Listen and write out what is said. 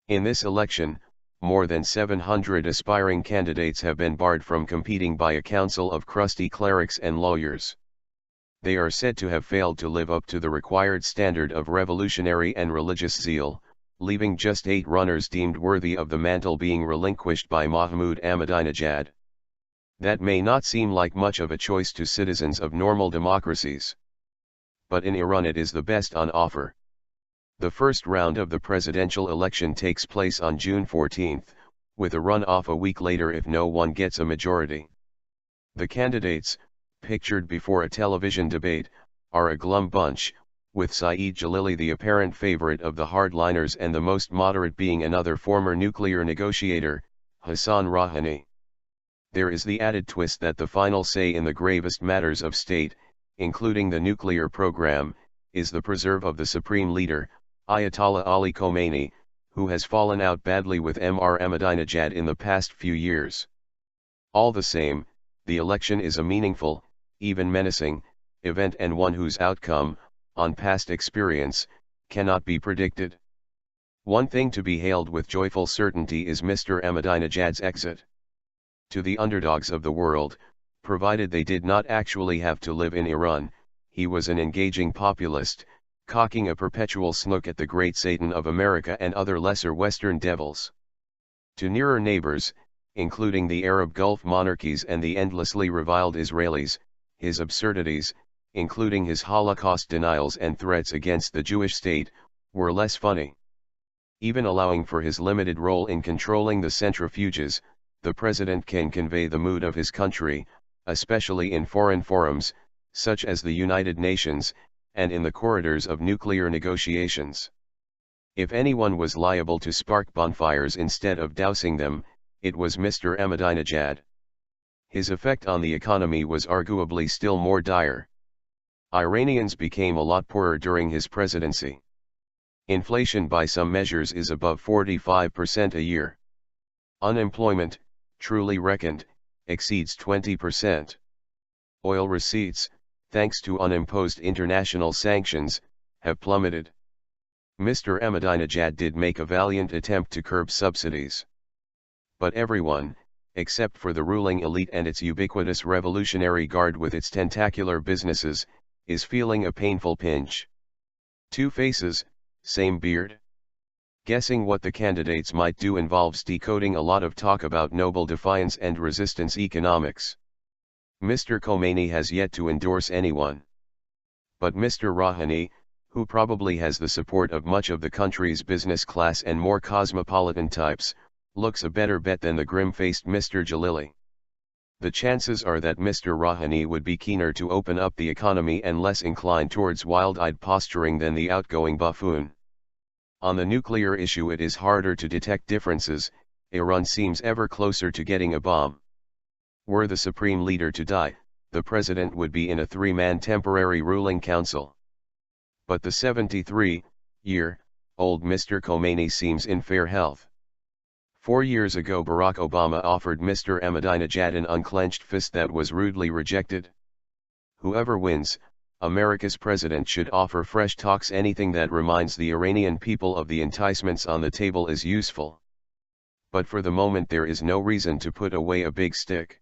In this election, more than 700 aspiring candidates have been barred from competing by a council of crusty clerics and lawyers. They are said to have failed to live up to the required standard of revolutionary and religious zeal, leaving just 8 runners deemed worthy of the mantle being relinquished by Mahmoud Ahmadinejad. That may not seem like much of a choice to citizens of normal democracies. But in Iran it is the best on offer. The first round of the presidential election takes place on June 14, with a runoff a week later if no one gets a majority. The candidates, pictured before a television debate, are a glum bunch, with Saeed Jalili the apparent favorite of the hardliners and the most moderate being another former nuclear negotiator, Hassan Rohani. There is the added twist that the final say in the gravest matters of state, including the nuclear program, is the preserve of the supreme leader, Ayatollah Ali Khamenei, who has fallen out badly with Mr Ahmadinejad in the past few years. All the same, the election is a meaningful, even menacing, event and one whose outcome, on past experience, cannot be predicted. One thing to be hailed with joyful certainty is Mr Ahmadinejad's exit. To the underdogs of the world, provided they did not actually have to live in Iran, he was an engaging populist, cocking a perpetual snook at the great Satan of America and other lesser Western devils. To nearer neighbors, including the Arab Gulf monarchies and the endlessly reviled Israelis, his absurdities, including his Holocaust denials and threats against the Jewish state, were less funny. Even allowing for his limited role in controlling the centrifuges, the president can convey the mood of his country, especially in foreign forums, such as the United Nations, and in the corridors of nuclear negotiations. If anyone was liable to spark bonfires instead of dousing them, it was Mr Ahmadinejad. His effect on the economy was arguably still more dire. Iranians became a lot poorer during his presidency. Inflation by some measures is above 45% a year. Unemployment, truly reckoned, exceeds 20%. Oil receipts, thanks to unimposed international sanctions, have plummeted. Mr Ahmadinejad did make a valiant attempt to curb subsidies. But everyone, except for the ruling elite and its ubiquitous Revolutionary Guard with its tentacular businesses, is feeling a painful pinch. 2 faces, same beard? Guessing what the candidates might do involves decoding a lot of talk about noble defiance and resistance economics. Mr Khomeini has yet to endorse anyone. But Mr Rohani, who probably has the support of much of the country's business class and more cosmopolitan types, looks a better bet than the grim-faced Mr Jalili. The chances are that Mr Rohani would be keener to open up the economy and less inclined towards wild-eyed posturing than the outgoing buffoon. On the nuclear issue it is harder to detect differences. Iran seems ever closer to getting a bomb. Were the supreme leader to die, the president would be in a 3-man temporary ruling council. But the 73-year-old Mr Khomeini seems in fair health. 4 years ago Barack Obama offered Mr Ahmadinejad an unclenched fist that was rudely rejected. Whoever wins, America's president should offer fresh talks. Anything that reminds the Iranian people of the enticements on the table is useful. But for the moment there is no reason to put away a big stick.